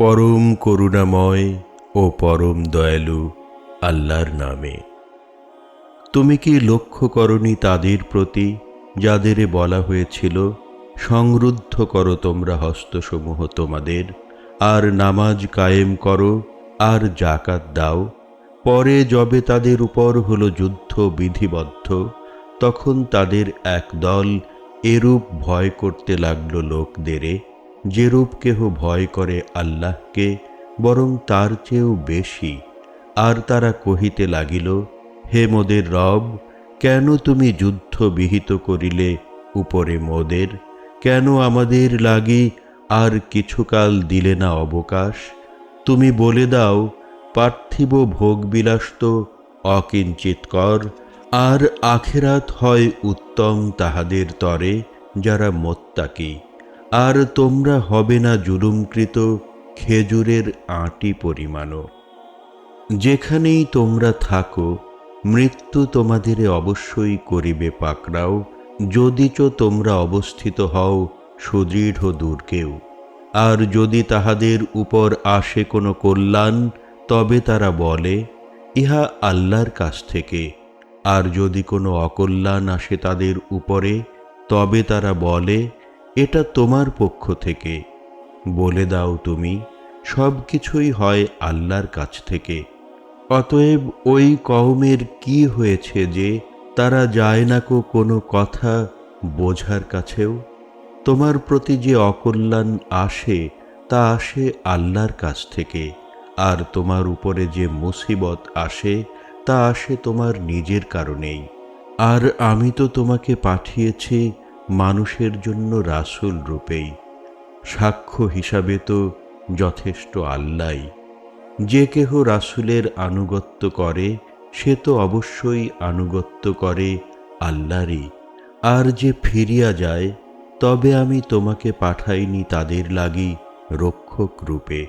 পরম করুণাময় ও পরম দয়ালু আল্লাহর নামে। তুমি কি লক্ষ্য করনি তাদের প্রতি যাদের বলা হয়েছিল, সংরুদ্ধ করো তোমরা হস্তসমূহ তোমাদের, আর নামাজ কায়েম করো, আর জাকাত দাও। পরে যবে তাদের উপর হলো যুদ্ধ বিধিবদ্ধ, তখন তাদের এক দল এরূপ ভয় করতে লাগল লোকদেরে, যেরূপ কেহ ভয় করে আল্লাহকে, বরং তার চেয়েও বেশি। আর তারা কহিতে লাগিল, হে মোদের রব, কেন তুমি যুদ্ধ বিহিত করিলে উপরে মোদের? কেন আমাদের লাগি আর কিছুকাল দিলে না অবকাশ? তুমি বলে দাও, পার্থিব ভোগবিলাস তো অকিঞ্চিৎকর, আর আখিরাত হয় উত্তম তাহাদের তরে যারা মোত্তাকি। আর তোমরা হবে না জুলুমকৃত খেজুরের আঁটি পরিমাণও। যেখানেই তোমরা থাকো, মৃত্যু তোমাদেরে অবশ্যই করিবে পাকড়াও, যদিচ তোমরা অবস্থিত হও সুদৃঢ় দুর্গেও। আর যদি তাহাদের উপর আসে কোনো কল্যাণ, তবে তারা বলে, ইহা আল্লাহর কাছ থেকে। আর যদি কোনো অকল্যাণ আসে তাদের উপরে, তবে তারা বলে, এটা তোমার পক্ষ থেকে। বলে দাও তুমি, সব কিছুই হয় আল্লাহর কাছ থেকে। অতএব ওই কওমের কি হয়েছে যে তারা যায় না কোনো কথা বোঝার কাছেও? তোমার প্রতি যে অকল্যাণ আসে, তা আসে আল্লাহর কাছ থেকে, আর তোমার উপরে যে মুসিবত আসে, তা আসে তোমার নিজের কারণেই। আর আমি তো তোমাকে পাঠিয়েছি মানুষের জন্য রাসূল রূপেই। সাক্ষ্য হিসাবে তো যথেষ্ট আল্লাহই। যে কেহ রাসূলের আনুগত্য করে, সে তো অবশ্যই আনুগত্য করে আল্লাহরই। আর যে ফিরিয়া যায়, তবে আমি তোমাকে পাঠাইনি তাদের লাগি রক্ষক রূপে।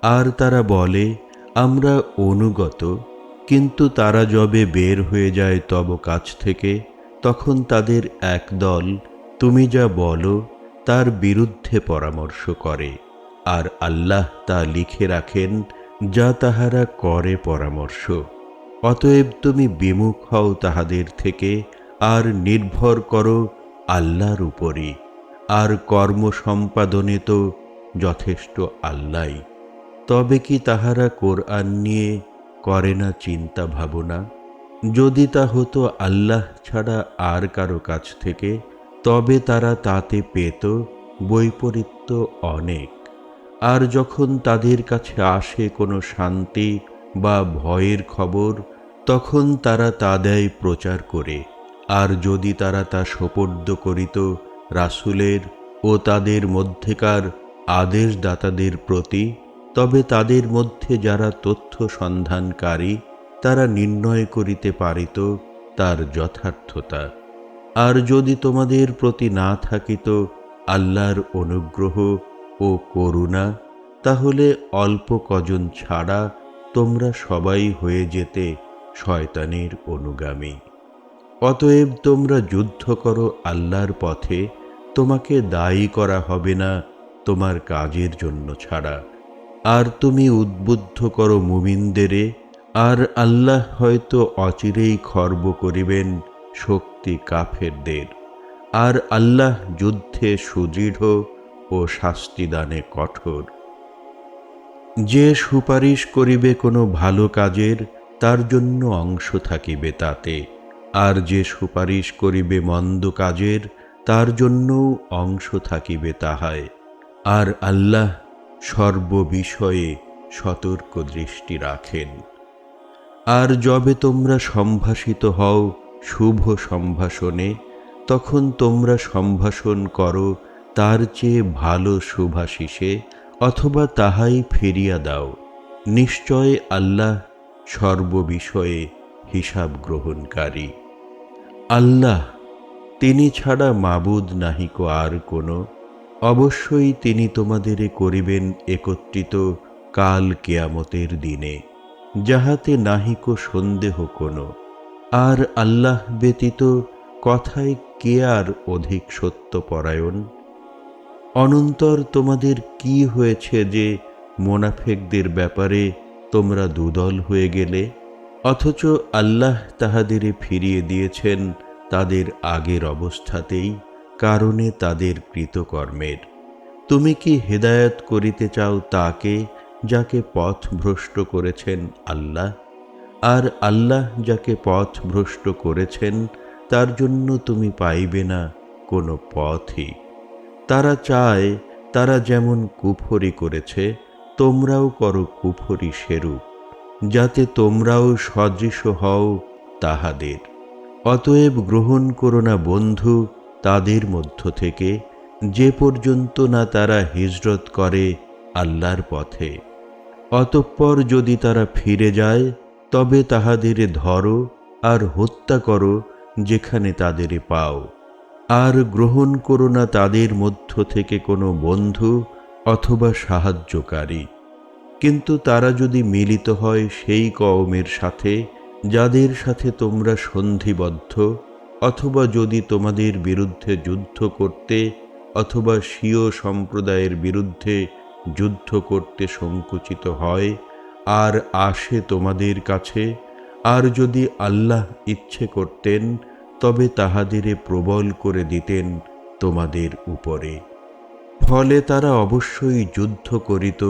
আর তারা বলে, আমরা অনুগত। কিন্তু তারা যবে বের হয়ে যায় তব কাছ থেকে, তখন তাদের এক দল তুমি যা বলো তার বিরুদ্ধে পরামর্শ করে, আর আল্লাহ তা লিখে রাখেন যা তাহারা করে পরামর্শ। অতএব তুমি বিমুখ হও তাহাদের থেকে, আর নির্ভর করো আল্লাহর উপরই। আর কর্ম সম্পাদনে তো যথেষ্ট আল্লাহই। তবে কি তাহারা কোরআন নিয়ে করে না চিন্তা ভাবনা? যদি তা হতো আল্লাহ ছাড়া আর কারো কাছ থেকে, তবে তারা তাতে পেত বৈপরীত্য অনেক। আর যখন তাদের কাছে আসে কোনো শান্তি বা ভয়ের খবর, তখন তারা তা দেয় প্রচার করে। আর যদি তারা তা সোপর্দ করিত রাসূলের ও তাদের মধ্যেকার আদেশদাতাদের প্রতি, তবে তাদের মধ্যে যারা তথ্য সন্ধানকারী, তারা নির্ণয় করিতে পারিত তার যথার্থতা। আর যদি তোমাদের প্রতি না থাকিত আল্লাহর অনুগ্রহ ও করুণা, তাহলে অল্প কজন ছাড়া তোমরা সবাই হয়ে যেতে শয়তানের অনুগামী। অতএব তোমরা যুদ্ধ করো আল্লাহর পথে, তোমাকে দায়ী করা হবে না তোমার কাজের জন্য ছাড়া। আর তুমি উদ্বুদ্ধ করো মুমিনদেরে, আর আল্লাহ হয়তো অচিরেই খর্ব করিবেন শক্তি কাফেরদের। আর আল্লাহ যুদ্ধে সুদৃঢ় ও শাস্তিদানে কঠোর। যে সুপারিশ করিবে কোনো ভালো কাজের, তার জন্য অংশ থাকিবে তাতে। আর যে সুপারিশ করিবে মন্দ কাজের, তার জন্যও অংশ থাকিবে তাহায়। আর আল্লাহ সর্ববিষয়ে সতর্ক দৃষ্টি রাখেন। আর যবে তোমরা সম্ভাষিত হও শুভ সম্ভাষণে, তখন তোমরা সম্ভাষণ করো তার চেয়ে ভালো শুভাশিসে, অথবা তাহাই ফিরিয়া দাও। নিশ্চয় আল্লাহ সর্ববিষয়ে হিসাব গ্রহণকারী। আল্লাহ, তিনি ছাড়া মাবুদ নাহিক আর কোনো। অবশ্যই তিনি তোমাদেরে করিবেন একত্রিত কাল কিয়ামতের দিনে, যাহাতে নাহিক সন্দেহ কোনো। আর আল্লাহ ব্যতীত কথায় কে আর অধিক সত্যপরায়ণ? অনন্তর তোমাদের কি হয়েছে যে মোনাফেকদের ব্যাপারে তোমরা দুদল হয়ে গেলে, অথচ আল্লাহ তাহাদেরে ফিরিয়ে দিয়েছেন তাদের আগের অবস্থাতেই, কারণে তাদের কৃতকর্মের। তুমি কি হেদায়েত করিতে চাও তাকে যাকে পথ ভ্রষ্ট করেছেন আল্লাহ? আর আল্লাহ যাকে পথ ভ্রষ্ট করেছেন তার জন্য তুমি পাইবে না কোনো পথই। তারা চায় তারা যেমন কুফরি করেছে তোমরাও করো কুফরি সেরূপ, যাতে তোমরাও সদৃশ হও তাহাদের। অতএব গ্রহণ করো না বন্ধু তাদের মধ্য থেকে, যে পর্যন্ত না তারা হিজরত করে আল্লাহর পথে। অতঃপর যদি তারা ফিরে যায় তবে তাহাদেরে ধরো আর হত্যা করো যেখানে তাদেরে পাও। আর গ্রহণ করো না তাদের মধ্য থেকে কোনো বন্ধু অথবা সাহায্যকারী। কিন্তু তারা যদি মিলিত হয় সেই কওমের সাথে যাদের সাথে তোমরা সন্ধিবদ্ধ, অথবা যদি তোমাদের বিরুদ্ধে যুদ্ধ করতে অথবা স্বীয় সম্প্রদায়ের বিরুদ্ধে যুদ্ধ করতে সংকুচিত হয় আর আসে তোমাদের কাছে, আর যদি আল্লাহ ইচ্ছে করতেন তবে তাহাদেরে প্রবল করে দিতেন তোমাদের উপরে। ফলে তারা অবশ্যই যুদ্ধ করিত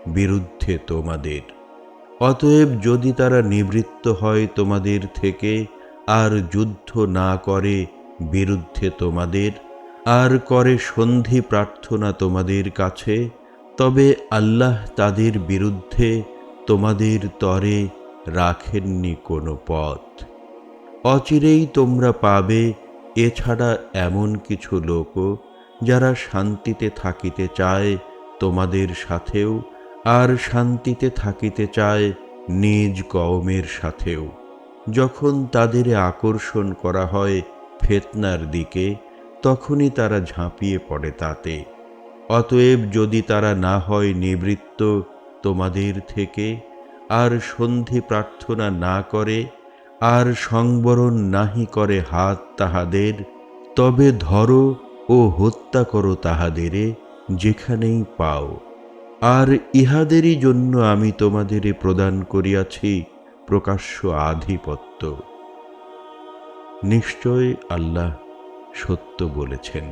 বিরুদ্ধে তোমাদের। অতএব যদি তারা নিবৃত্ত হয় তোমাদের থেকে আর যুদ্ধ না করে বিরুদ্ধে তোমাদের, আর করে সন্ধি প্রার্থনা তোমাদের কাছে, তবে আল্লাহ তাদের বিরুদ্ধে তোমাদের তরে রাখেননি কোনো পথ। অচিরেই তোমরা পাবে এছাড়া এমন কিছু লোকও যারা শান্তিতে থাকিতে চায় তোমাদের সাথেও, আর শান্তিতে থাকিতে চায় নিজ কওমের সাথেও। যখন তাদের আকর্ষণ করা হয় ফিতনার দিকে, তখনই তারা ঝাঁপিয়ে পড়ে তাতে। অতএব যদি তারা না হয় নিবৃত্ত তোমাদের থেকে, আর সন্ধি প্রার্থনা না করে, আর সংবরণ নাহি করে হাত তাহাদের, তবে ধরো ও হত্যা করো তাহাদেরে যেখানেই পাও। আর ইহাদেরই জন্য আমি তোমাদেরে প্রদান করিয়াছি প্রকাশ্য আধিপত্য। নিশ্চয় আল্লাহ সত্য বলেছেন।